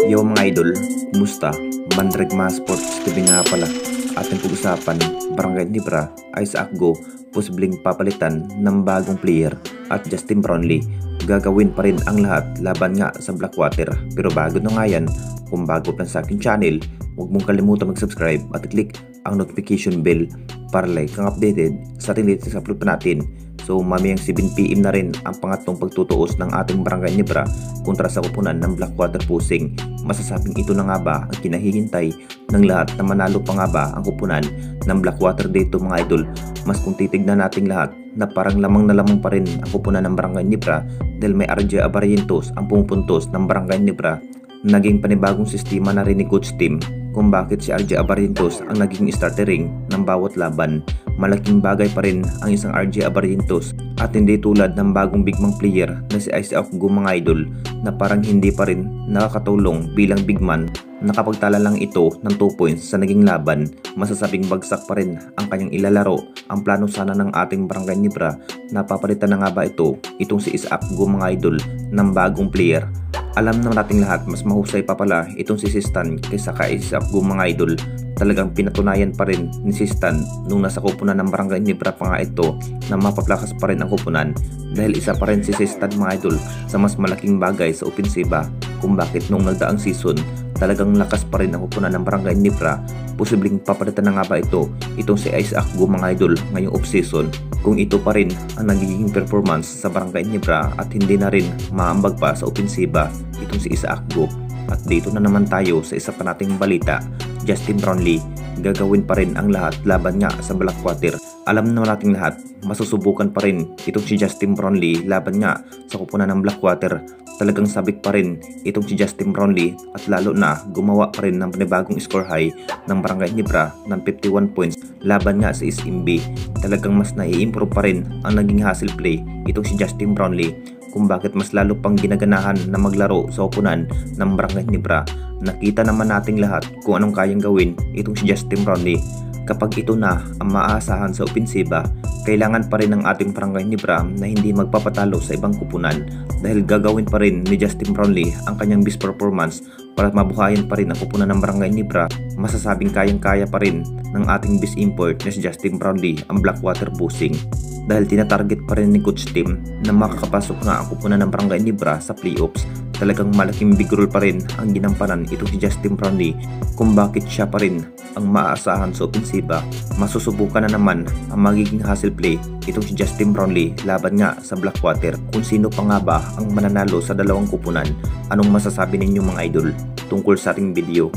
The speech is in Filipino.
Yo mga idol, kumusta? Manregma Sports TV nga pala. Ating pag-usapan, Barangay Nibra ay sa Akgo posibleng papalitan ng bagong player at Justin Brownlee. Gagawin pa rin ang lahat laban nga sa Blackwater. Pero bago na nga yan, kung bago pa sa aking channel, huwag mong kalimutan mag-subscribe at i-click ang notification bell para like kang updated sa ating latest upload pa natin. So mamayang 7 PM na rin ang pangatlong pagtutuos ng ating Barangay Nibra kontra sa kupunan ng Blackwater Pusing. Masasabing ito na nga ba ang kinahihintay ng lahat na manalo pa nga ba ang kupunan ng Blackwater dito mga idol? Mas kung titignan nating lahat na parang lamang na lamang pa rin ang kupunan ng Barangay Nibra dahil may RJ Abarientos ang pumupuntos ng Barangay Nibra. Naging panibagong sistema na rin ni Coach Tim kung bakit si RJ Abarientos ang naging startering ng bawat laban. Malaking bagay pa rin ang isang RJ Abarientos at hindi tulad ng bagong bigmang player na si Isaac Go mga idol na parang hindi pa rin nakakatulong bilang bigman. Nakapagtala lang ito ng 2 points sa naging laban. Masasabing bagsak pa rin ang kanyang ilalaro. Ang plano sana ng ating Barangay Nibra na papalitan na nga ba itong si Isaac Go mga idol ng bagong player. Alam naman nating lahat mas mahusay pa pala itong si Sistan kaysa kay Isaac Go mga idol. Talagang pinatunayan pa rin ni Sistan nung nasa kupunan ng Barangay Nibra pa nga ito na mapaplakas pa rin ang kupunan dahil isa pa rin si Sistan mga idol sa mas malaking bagay sa opensiba kung bakit nung nagdaang season talagang lakas pa rin ang kupunan ng Barangay Nibra. Posibleng papalitan na nga ba itong si Isaac Go mga idol ngayong off-season kung ito pa rin ang nagiging performance sa Barangay Nibra at hindi na rin maambag pa sa opensiba itong si Isaac Go. At dito na naman tayo sa isa pa nating balita, Justin Brownlee. Gagawin pa rin ang lahat laban nga sa Blackwater. Alam naman nating lahat, masusubukan pa rin itong si Justin Brownlee laban nga sa kupunan ng Blackwater. Talagang sabik pa rin itong si Justin Brownlee at lalo na gumawa pa rin ng panibagong score high ng Barangay Nibra ng 51 points laban nga sa SMB. Talagang mas nai-improve pa rin ang naging hustle play itong si Justin Brownlee kung bakit mas lalo pang ginaganahan na maglaro sa kupunan ng Barangay Nibra. Nakita naman nating lahat kung anong kayang gawin itong si Justin Brownlee. Kapag ito na ang maaasahan sa opensiba, kailangan pa rin ng ating Barangay Nibra na hindi magpapatalo sa ibang kupunan dahil gagawin pa rin ni Justin Brownlee ang kanyang best performance para mabuhayan pa rin ang kupunan ng Barangay Nibra. Masasabing kayang-kaya pa rin ng ating best import na si Justin Brownlee ang Blackwater Pusing dahil tinatarget pa rin ni Coach Tim na makakapasok nga ang kupunan ng Barangay Nibra sa playoffs. Talagang malaking big role pa rin ang ginampanan itong si Justin Brownlee kung bakit siya pa rin ang maaasahan sa opensiba. Masusubukan na naman ang magiging hustle play itong si Justin Brownlee laban nga sa Blackwater. Kung sino pa nga ba ang mananalo sa dalawang kupunan, anong masasabi ninyo mga idol tungkol sa ating video?